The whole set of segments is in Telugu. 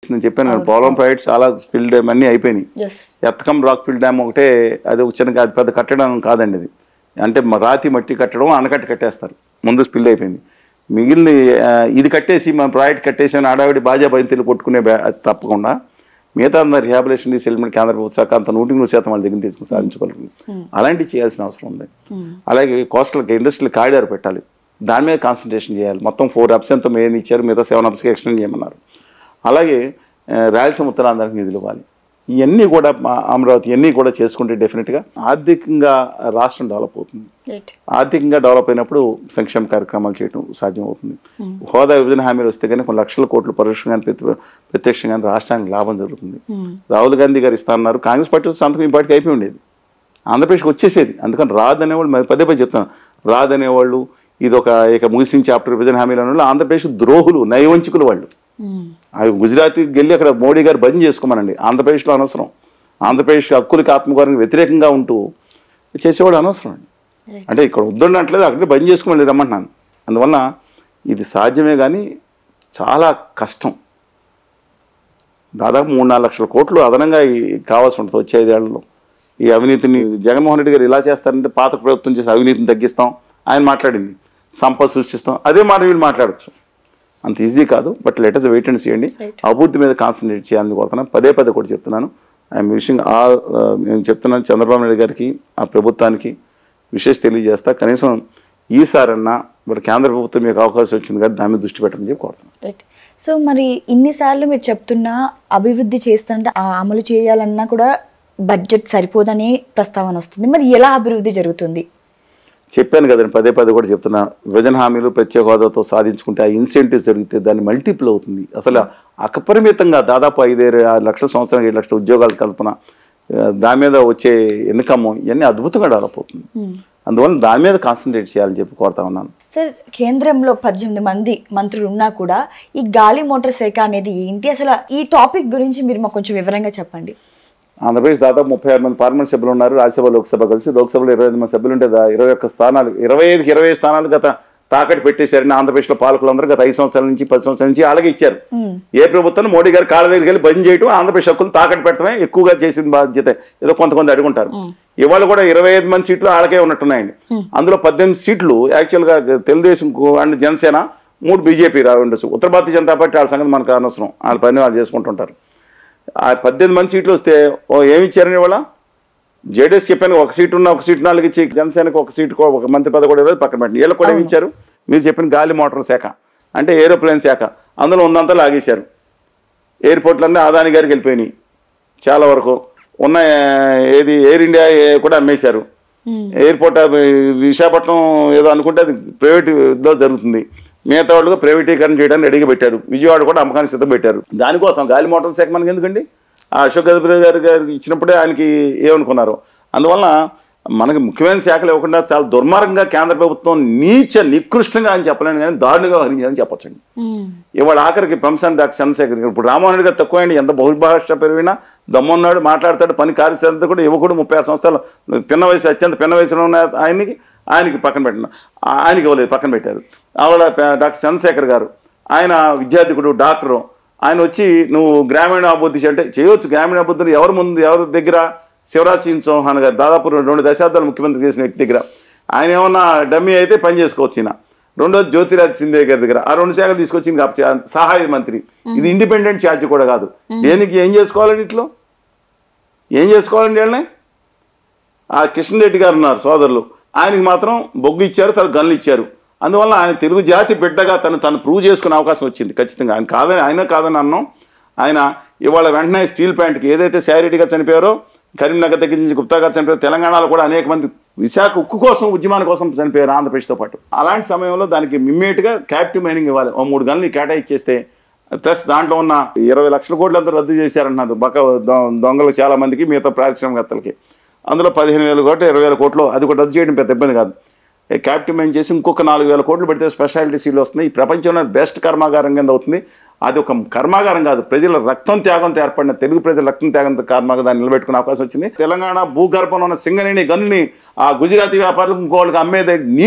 ఇచ్చిందని చెప్పాను కదా, పోలవరం ప్రాజెక్ట్ చాలా స్పిల్ డ్యామ్ అన్నీ అయిపోయినాయి. ఎత్తకం రాక్ ఫిల్ డ్యామ్ ఒకటే అది చిన్నగా అది పెద్ద కట్టడం కాదండి. అది అంటే రాతి మట్టి కట్టడం ఆనకట్ట కట్టేస్తారు, ముందు స్పిల్ అయిపోయింది. మిగిలిన ఇది కట్టేసి మన ప్రాజెక్ట్ కట్టేసి అని ఆడావిడి బాజా బయలు కొట్టుకునే అది తప్పకుండా మిగతా రిహాబిలేషన్ సెటిల్మెంట్ కేంద్ర ప్రభుత్వ శాఖ అంత 100% వాళ్ళ దగ్గర తీసుకుని సాధించుకోగలుగుతుంది. అలాంటివి చేయాల్సిన అవసరం ఉంది. అలాగే కోస్టల్ ఇండస్ట్రియల్ కారిడార్ పెట్టాలి, దాని మీద కాన్సన్ట్రేషన్ చేయాలి. మొత్తం 4 hubs ఎంతో మెయిన్ ఇచ్చారు, మిగతా 7 hubsకి ఎక్స్టెండ్ చేయమన్నారు. అలాగే రాయలసీమ ఉత్తరాంధ్రానికి నిధులు ఇవ్వాలి. ఇవన్నీ కూడా అమరావతి ఇవన్నీ కూడా చేసుకుంటే డెఫినెట్గా ఆర్థికంగా రాష్ట్రం డెవలప్ అవుతుంది. ఆర్థికంగా డెవలప్ అయినప్పుడు సంక్షేమ కార్యక్రమాలు చేయడం సాధ్యమవుతుంది. హోదా విభజన హామీలు వస్తే కానీ కొన్ని లక్షల కోట్లు పరోక్షంగా ప్రత్యక్షంగా రాష్ట్రానికి లాభం జరుగుతుంది. రాహుల్ గాంధీ గారు ఇస్తా అన్నారు, కాంగ్రెస్ పార్టీ సంతకం ఈ పార్టీకి అయిపోయి ఉండేది, ఆంధ్రప్రదేశ్కి వచ్చేసేది. అందుకని రాదనేవాళ్ళు మరి పదే చెప్తాను, రాదనేవాళ్ళు ఇక ముగిసిన చాప్టర్ విభజన హామీలు అనేవాళ్ళు ఆంధ్రప్రదేశ్ ద్రోహులు, నయవంచికులు వాళ్ళు. అవి గుజరాత్కి వెళ్ళి అక్కడ మోడీ గారు బంద్ చేసుకోమనండి, ఆంధ్రప్రదేశ్లో అనవసరం. ఆంధ్రప్రదేశ్ హక్కులకి ఆత్మగౌరవానికి వ్యతిరేకంగా ఉంటూ చేసేవాడు అనవసరం అండి. అంటే ఇక్కడ వద్దున్నట్లేదు, అక్కడే బంద్ చేసుకోమని రమ్మంటున్నాను. అందువల్ల ఇది సాధ్యమే కానీ చాలా కష్టం. దాదాపు 3-4 లక్షల కోట్లు అదనంగా కావాల్సి ఉంటుంది వచ్చే 5 ఏళ్లలో. ఈ అవినీతిని జగన్మోహన్ రెడ్డి గారు ఇలా చేస్తారంటే పాత ప్రభుత్వం చేసి అవినీతిని తగ్గిస్తాం ఆయన మాట్లాడింది, సంపద సృష్టిస్తాం, అదే మాట వీళ్ళు మాట్లాడచ్చు. అంత ఈజీ కాదు. But let us wait and చేయండి. అభివృద్ధి మీద కాన్సన్ట్రేట్ చేయాలని కోరుతున్నాను. పదే కూడా చెప్తున్నాను. ఐఎమ్ విషింగ్ నేను చెప్తున్నాను చంద్రబాబు నాయుడు గారికి, ఆ ప్రభుత్వానికి విశేష తెలియజేస్తా. కనీసం ఈసారన్నా మరి కేంద్ర ప్రభుత్వం మీకు అవకాశం వచ్చింది కాబట్టి దాని మీద దృష్టి పెట్టమని చెప్పి కోరుతున్నాను. సో మరి ఇన్నిసార్లు మీరు చెప్తున్నా అభివృద్ధి చేస్తుంటే అమలు చేయాలన్నా కూడా బడ్జెట్ సరిపోదని ప్రస్తావన వస్తుంది. మరి ఎలా అభివృద్ధి జరుగుతుంది? చెప్పాను కదండి, పదే కూడా చెప్తున్నా. విభజన హామీలు ప్రత్యేక హోదాతో సాధించుకుంటే ఆ ఇన్సెంటివ్స్ జరిగితే దాన్ని మల్టిపుల్ అవుతుంది. అసలు అపరిమితంగా దాదాపు 5-6 లక్షల సంవత్సరానికి 7 లక్షల ఉద్యోగాల కల్పన, దాని మీద వచ్చే ఇన్కమ్ ఇవన్నీ అద్భుతంగా డెవలప్ అవుతుంది. అందువల్ల దాని మీద కాన్సన్ట్రేట్ చేయాలని చెప్పి కోరుతా ఉన్నాను. సార్, కేంద్రంలో 18 మంది మంత్రులు ఉన్నా కూడా ఈ గాలి మోటార్ శాఖ అనేది ఏంటి? అసలు ఈ టాపిక్ గురించి మీరు మాకు కొంచెం వివరంగా చెప్పండి. ఆంధ్రప్రదేశ్ దాదాపు 36 మంది పార్లమెంట్ సభ్యులు ఉన్నారు. రాజ్యసభ లోక్సభ కలిసి లోక్సభలో 25 మంది సభ్యులు ఉంటే 21 స్థానాలు 25కి 20 స్థానాలు గత తాకట్టు పెట్టేశారని ఆంధ్రప్రదేశ్లో పాలకులందరూ గత 5 సంవత్సరాల నుంచి 10 సంవత్సరాల నుంచి అలాగే ఇచ్చారు. ఏ ప్రభుత్వం మోడీ గారు కాళ్ళ దగ్గరికి వెళ్ళి బంద్ చేయడం, ఆంధ్రప్రదేశ్ హక్కులు తాకట్టు పెట్టడమే ఎక్కువగా చేసిన బాధ్యత. ఏదో కొంతమంది అడుగుంటారు. ఇవాళ కూడా 25 మంది సీట్లు వాళ్ళకే ఉన్నట్టున్నాయండి. అందులో 18 సీట్లు యాక్చువల్గా తెలుగుదేశం అండ్ జనసేన, 3 బీజేపీ ఉండొచ్చు. ఉత్తర భారతీయ జనతా పార్టీ వాళ్ళ సంగతి మనకు అనవసరం, వాళ్ళ పని వాళ్ళు చేసుకుంటుంటారు. ఆ 18 మంది సీట్లు వస్తే ఏమి ఇచ్చారని ఇవాళ జేడీఎస్ చెప్పాను, 1 సీటు ఉన్న 1 సీటు 4 ఇచ్చి జనసేనకు 1 సీటు 1 మంత్రి పదవి కూడా పక్కన పెట్టండి. వీళ్ళకి కూడా ఏమి ఇచ్చారు? మీరు చెప్పిన గాలి మోటార్ శాఖ అంటే ఏరోప్లేన్ శాఖ, అందులో ఉన్నంతా లాగేశారు. ఎయిర్పోర్ట్లన్నీ అదాని గారికి వెళ్ళిపోయినాయి. చాలా వరకు ఉన్న ఎయిర్ ఇండియా కూడా అమ్మేశారు. ఎయిర్పోర్ట్ విశాఖపట్నం ఏదో అనుకుంటే అది ప్రైవేట్లో జరుగుతుంది. మిగతా వాళ్ళుగా ప్రైవేటీకరణ చేయడానికి రెడీగా పెట్టారు. విజయవాడ కూడా అమ్మకానికి సిద్ధం పెట్టారు. దానికోసం గాలి మోటార్ శాఖ మనకి ఎందుకండి? ఆ అశోక్ గజపతి గారికి ఇచ్చినప్పుడే ఆయనకి ఏమనుకున్నారు. అందువల్ల మనకి ముఖ్యమైన శాఖలు ఇవ్వకుండా చాలా దుర్మార్గంగా కేంద్ర ప్రభుత్వం నికృష్టంగా అని చెప్పలేను కానీ దారుణంగా వహించాలని చెప్పొచ్చండి. ఇవాళ ఆఖరికి ప్రొఫెసర్ డాక్టర్ చంద్రశేఖర్ గారు, ఇప్పుడు రామ్మోహన్ రెడ్డి గారు తక్కువ, ఎంత బహుభాష పెరిగినా దమ్మున్నాడు, మాట్లాడతాడు, పని కార్యశాలతో కూడా యువకుడు 36 సంవత్సరాలు పిన్న వయసు, అత్యంత పిన్న వయసులో ఉన్న ఆయనకి పక్కన పెట్టిన ఆయనకి ఇవ్వలేదు, పక్కన పెట్టారు. ఆవిడ డాక్టర్ చంద్రశేఖర్ గారు, ఆయన విద్యార్థికుడు, డాక్టరు. ఆయన వచ్చి నువ్వు గ్రామీణ అభివృద్ధి అంటే చేయవచ్చు. గ్రామీణ అభివృద్ధిని ఎవరి దగ్గర? శివరాజ్ సింగ్ చౌహాన్ గారు దాదాపు 2 దశాబ్దాలు ముఖ్యమంత్రి చేసిన వ్యక్తి దగ్గర. ఆయన ఏమన్నా డమ్మీ అయితే పని చేసుకోవచ్చు. ఈయన రెండోది జ్యోతిరాజ్ సింధియా గారి దగ్గర ఆ 2 శాఖలు తీసుకొచ్చి సహాయ మంత్రి. ఇది ఇండిపెండెంట్ ఛార్జ్ కూడా కాదు. దేనికి ఏం చేసుకోవాలండి? ఇట్లో ఏం చేసుకోవాలండి? వీళ్ళని ఆ కిషన్ రెడ్డి గారు ఉన్నారు సోదరులు, ఆయనకి మాత్రం బొగ్గు ఇచ్చారు, తన గన్లు ఇచ్చారు. అందువల్ల ఆయన తెలుగు జాతి బిడ్డగా తను ప్రూవ్ చేసుకునే అవకాశం వచ్చింది. ఖచ్చితంగా ఆయన కాదని అన్నాం. ఆయన ఇవాళ వెంటనే స్టీల్ ప్లాంట్కి ఏదైతే శారీరెడ్డిగా చనిపోయారో, కరీంనగర్ దగ్గర నుంచి గుప్తా గారు చనిపోయారు, తెలంగాణలో కూడా అనేక మంది విశాఖ ఉక్కు కోసం ఉద్యమాల కోసం చనిపోయారు ఆంధ్రప్రదేశ్తో పాటు. అలాంటి సమయంలో దానికి ఇమ్మీడియట్గా క్యాప్టివ్ మైనింగ్ ఇవ్వాలి. 3 గన్లు కేటాయిచ్చేస్తే ప్లస్ దాంట్లో ఉన్న 20 లక్షల కోట్లు అంతా రద్దు చేశారన్నారు దొంగలు చాలా మందికి, మిగతా పారిశ్రామికవేత్తలకి. అందులో 15,000 కోట్లు 20,000 కోట్లు అది కూడా రద్దు చేయడం పెద్ద ఇబ్బంది కాదు. క్యాప్టివ్ మైన్ చేసి ఇంకొక 4,000 కోట్లు పెడితే స్పెషాలిటీ సీలు వస్తున్నాయి. ఈ ప్రపంచంలో బెస్ట్ కర్మాగారం కింద అవుతుంది. అది ఒక కర్మాగారం కాదు, ప్రజల రక్తం త్యాగంతో ఏర్పడిన, తెలుగు ప్రజల రక్తం త్యాగంతో కర్మాగారం నిలబెట్టుకునే అవకాశం వచ్చింది. తెలంగాణ భూగర్భంలో ఉన్న సింగరేణి గనుల్ని ఆ గుజరాతీ వ్యాపారులకు ఇంకోళ్ళకి అమ్మేదే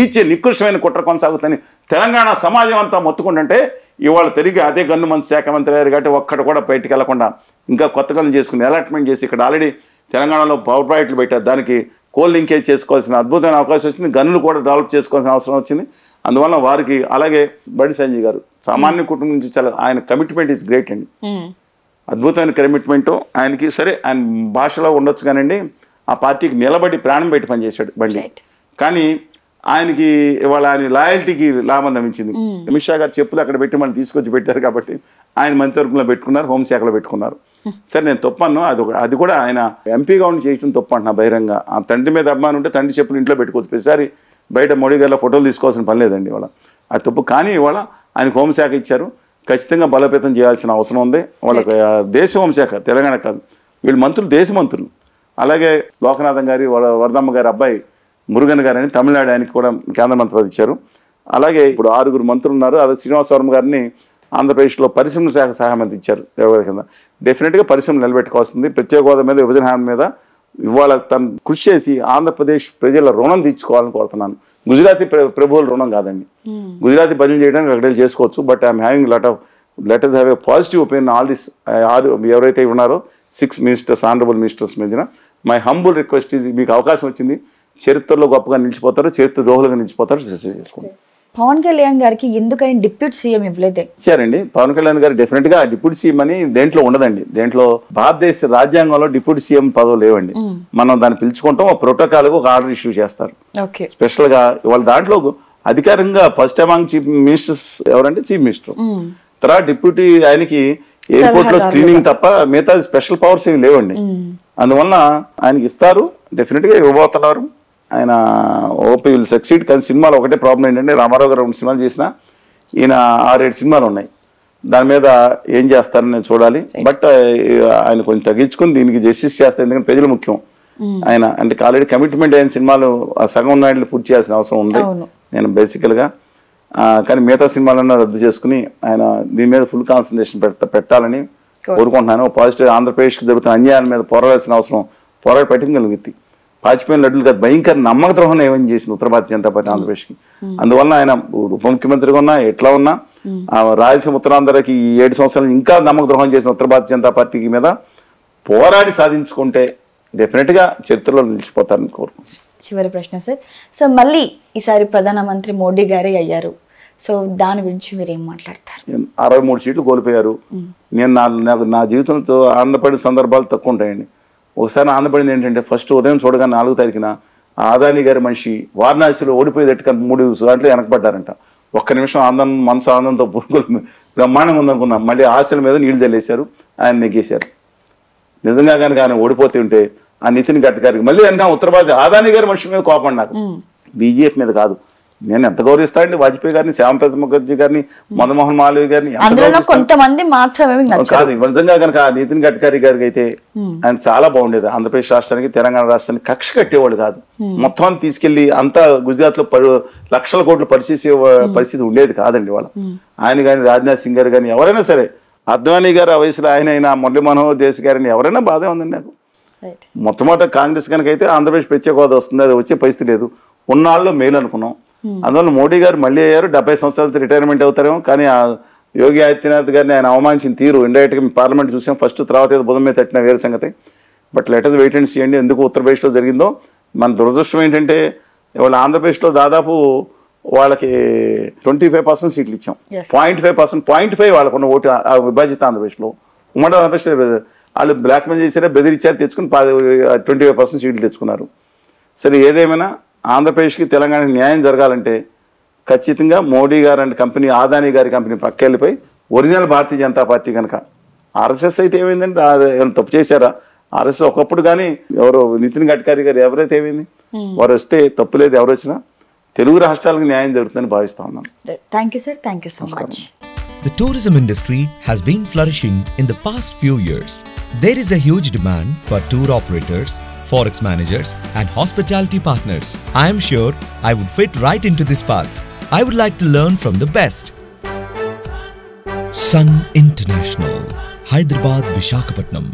నికృష్టమైన కుట్ర కొనసాగుతుంది. తెలంగాణ సమాజం అంతా మొత్తుకుంటుంటే ఇవాళ తిరిగి అదే గన్ను మంత్రి శాఖ మంత్రి అయ్యారు కాబట్టి ఒక్కడు కూడా బయటికి వెళ్లకుండా ఇంకా కొత్త గన్ను చేసుకుని అలాట్మెంట్ చేసి ఇక్కడ ఆల్రెడీ తెలంగాణలో పవర్ ప్రాజెక్టులు పెట్టారు, దానికి కోల్ లింకేజ్ చేసుకోవాల్సిన అద్భుతమైన అవకాశం వచ్చింది, గన్నులు కూడా డెవలప్ చేసుకోవాల్సిన అవసరం వచ్చింది. అందువల్ల వారికి అలాగే బండి సంజయ్ గారు సామాన్య కుటుంబం నుంచి చాలా ఆయన కమిట్మెంట్ ఈజ్ గ్రేట్ అండి, అద్భుతమైన కమిట్మెంట్ ఆయనకి. సరే ఆయన భాషలో ఉండొచ్చు కానండి, ఆ పార్టీకి నిలబడి ప్రాణం పెట్టి పనిచేశాడు బండి. కానీ ఆయనకి ఇవాళ ఆయన లాయల్టీకి లాభం లభించింది. అమిత్ షా గారు చెప్పులు అక్కడ పెట్టి మనం తీసుకొచ్చి పెట్టారు కాబట్టి ఆయన మంత్రివర్గంలో పెట్టుకున్నారు, హోంశాఖలో పెట్టుకున్నారు. సరే నేను తప్పను, అది కూడా ఆయన ఎంపీగా ఉండి చేయడం తప్పు అంటున్నా బహిరంగ. ఆ తండ్రి మీద అభిమానం ఉంటే తండ్రి చెప్పులు ఇంట్లో పెట్టుకోవచ్చు, ప్రతిసారి బయట మోడీ గారిలో ఫోటోలు తీసుకోవాల్సిన పని లేదండి ఇవాళ, అది తప్పు. కానీ ఇవాళ ఆయనకు హోంశాఖ ఇచ్చారు, ఖచ్చితంగా బలోపేతం చేయాల్సిన అవసరం ఉంది. వాళ్ళకి దేశ హోంశాఖ తెలంగాణ కాదు, వీళ్ళు మంత్రులు దేశ మంత్రులు. అలాగే లోకనాథం గారి వరదమ్మ గారి అబ్బాయి మురుగన్ గారు అని తమిళనాడు, ఆయనకి కూడా కేంద్ర మంత్రి పదవి ఇచ్చారు. అలాగే ఇప్పుడు 6 మంత్రులు ఉన్నారు. అదే శ్రీనివాసవరం గారిని ఆంధ్రప్రదేశ్లో పరిశ్రమల శాఖ సహాయ మంత్రి ఇచ్చారు ఎవరి కింద. డెఫినెట్గా పరిశ్రమలు నిలబెట్టుకోవాల్సింది. ప్రత్యేక హోదా మీద, విభజన హామీ మీద ఇవాళ తను కృషి చేసి ఆంధ్రప్రదేశ్ ప్రజల రుణం తీర్చుకోవాలని కోరుతున్నాను. గుజరాతీ ప్రభువుల రుణం కాదండి, గుజరాతీ బదిలీ చేయడానికి అక్కడ చేసుకోవచ్చు. But I'm having let us have a positive opinion all this. ఎవరైతే ఉన్నారో 6 మినిస్టర్స్, ఆనరబుల్ మినిస్టర్స్ మీద మై హంబుల్ రిక్వెస్ట్ ఈజ్, మీకు అవకాశం వచ్చింది, చరిత్రలో గొప్పగా నిలిచిపోతారు, చరిత్ర ద్రోహులుగా నిలిచిపోతారు, చేసుకోండి. పవన్ కళ్యాణ్ గారికి ఎందుకని డిప్యూటీ సీఎం ఇవ్వలేదే? ఇచ్చారండి పవన్ కళ్యాణ్ గారు. డెఫినెట్ గా డిప్యూటీ సీఎం అని దేంట్లో ఉండదండి, దేంట్లో భారతదేశ రాజ్యాంగంలో డిప్యూటీ సీఎం పదవి లేవండి. మనం దాన్ని పిలుచుకుంటాం, ఒక ప్రోటోకాల్ ఒక ఆర్డర్ ఇష్యూ చేస్తారు స్పెషల్ గా. వాళ్ళ దాంట్లో అధికారంగా ఫస్ట్ అమాంగ్ చీఫ్ మినిస్టర్స్ ఎవరంటే చీఫ్ మినిస్టర్, తర్వాత డిప్యూటీ ఆయనకి ఎయిర్పోర్ట్ లో స్క్రీనింగ్ తప్ప మిగతా స్పెషల్ పవర్స్ ఏమి లేవండి. అందువల్ల ఆయనకి ఇస్తారు, డెఫినెట్ గా ఇవ్వబోతున్నారు. ఆయన ఓపీ విల్ సక్సీడ్. కానీ సినిమాలు ఒకటే ప్రాబ్లం ఏంటంటే రామారావు గారు 2 సినిమాలు చేసినా ఈయన 6-7 సినిమాలు ఉన్నాయి, దాని మీద ఏం చేస్తారని నేను చూడాలి. బట్ ఆయన కొంచెం తగ్గించుకుని దీనికి జస్టిస్ చేస్తారు, ఎందుకంటే ప్రజలు ముఖ్యం. ఆయన అంటే ఆల్రెడీ కమిట్మెంట్ అయిన సినిమాలు సగం నాయుడు పూర్తి చేయాల్సిన అవసరం ఉంది నేను బేసికల్గా. కానీ మిగతా సినిమాలన్నా రద్దు చేసుకుని ఆయన దీని మీద ఫుల్ కాన్సన్ట్రేషన్ పెట్టాలని కోరుకుంటున్నాను. పాజిటివ్ ఆంధ్రప్రదేశ్కి జరుగుతున్న అన్యాయాల మీద పోరాడాల్సిన అవసరం, పోరాడి పెట్టగలిగింది. పాచిపోయిన లడ్డులు కాదు, భయంకర నమ్మక ద్రోహం ఏమని చేసింది ఉత్తర భారతీయ జనతా పార్టీ ఆంధ్రప్రదేశ్కి. అందువల్ల ఆయన ఉప ముఖ్యమంత్రిగా ఉన్నా ఎట్లా ఉన్నా రాయలసీమ ఉత్తరాంధ్రకి ఈ 7 సంవత్సరాలు ఇంకా నమ్మక ద్రోహం చేసిన ఉత్తర భారతీయ జనతా పార్టీకి మీద పోరాడి సాధించుకుంటే డెఫినెట్ గా చరిత్రలో నిలిచిపోతారని కోరుకుంటున్నాను. చివరి ప్రశ్న సార్, సో మళ్ళీ ఈసారి ప్రధానమంత్రి మోడీ గారే అయ్యారు, సో దాని గురించి మీరు ఏం మాట్లాడతారు? 63 సీట్లు కోల్పోయారు. నేను నా జీవితంతో ఆనందపడే సందర్భాలు తక్కువ ఉంటాయండి. ఒకసారి ఆనందపడింది ఏంటంటే, ఫస్ట్ ఉదయం చూడగానే 4వ తారీఖున ఆదాని గారి మనిషి వారణాసిలో ఓడిపోయేటట్టు 3 దాంట్లో వెనకబడ్డారంట. ఒక్క నిమిషం మనసు ఆనందంతో బ్రహ్మాండంగా ఉందనుకున్నాం. మళ్ళీ ఆశల మీద నీళ్లు చల్లేశారు, ఆయన నెగ్గేశారు. నిజంగా కనుక ఆయన ఓడిపోతే ఉంటే ఆ నితిన్ గడ్కరీకి మళ్ళీ వెనక ఉత్తర భారత ఆదాని గారి మనిషి మీద కోపం, నాకు బీజేపీ మీద కాదు. నేను ఎంత గౌరవిస్తానండి వాజ్పేయి గారిని, శ్యామప్రసాద్ ముఖర్జీ గారిని, మదన్మోహన్ మాలవీయ గారిని. కొంతమంది మాత్రమే కాదు, నిజంగా కనుక నితిన్ గడ్కరీ గారికి అయితే ఆయన చాలా బాగుండేది. ఆంధ్రప్రదేశ్ రాష్ట్రానికి, తెలంగాణ రాష్ట్రానికి కక్ష కట్టేవాడు కాదు. మొత్తం తీసుకెళ్లి అంతా గుజరాత్ లో లక్షల కోట్లు పరిస్థితి ఉండేది కాదండి వాళ్ళ. ఆయన కానీ, రాజ్నాథ్ సింగ్ గారు కానీ, ఎవరైనా సరే, అద్వానీ గారు ఆ వయసులో ఆయన అయినా, మురళీ మనోహర్ దేశ్ గారిని ఎవరైనా బాధే ఉందండి నాకు. మొట్టమొదట కాంగ్రెస్ కనుక అయితే ఆంధ్రప్రదేశ్ ప్రత్యేక హోదా వస్తుంది, అది వచ్చే పరిస్థితి లేదు. ఉన్నాళ్ళు మేలు అనుకున్నాం. అందువల్ల మోడీ గారు మళ్ళీ అయ్యారు, 70 సంవత్సరాలతో రిటైర్మెంట్ అవుతారేమో. కానీ ఆ యోగి ఆదిత్యనాథ్ గారిని ఆయన అవమానించిన తీరు ఇండైరెక్ట్గా పార్లమెంట్ చూసాం. ఫస్ట్ తర్వాత ఏదో బుధం మీద తట్టిన వేరే సంగతి. But let us wait and see అండి ఎందుకు ఉత్తరప్రదేశ్లో జరిగిందో. మన దురదృష్టం ఏంటంటే ఇవాళ ఆంధ్రప్రదేశ్లో దాదాపు వాళ్ళకి 25% సీట్లు ఇచ్చాం. 0.5% వాళ్ళకున్న ఓటు విభజిత ఆంధ్రప్రదేశ్లో. ఉమ్మడి ఆంధ్రప్రదేశ్ వాళ్ళు బ్లాక్మెయిల్ చేశారా, బెదిరించారు, తెచ్చుకుని 25% సీట్లు తెచ్చుకున్నారు. సరే ఏదేమైనా ఆంధ్రప్రదేశ్కి, తెలంగాణకి న్యాయం జరగాలంటే ఖచ్చితంగా మోడీ గారు అంటే కంపెనీ, ఆదాని గారి company పక్కెళ్ళిపోయి original Bharatiya Janata party కనుక. ఆర్ఎస్ఎస్ అయితే ఏమైందంటే ఏమైనా తప్పు చేశారా? ఆర్ఎస్ఎస్ ఒకప్పుడు కానీ ఎవరో నితిన్ గడ్కరీ గారు ఎవరైతే ఏమైంది, వారు వస్తే తప్పులేదు, ఎవరు వచ్చినా తెలుగు రాష్ట్రాలకు న్యాయం జరుగుతుందని భావిస్తా ఉన్నాను. Thank you sir, thank you so much. The tourism industry has been flourishing in the past few years. There is a huge demand for tour operators, forex managers and hospitality partners. I am sure I would fit right into this path. I would like to learn from the best. Sun International, Hyderabad, Visakhapatnam.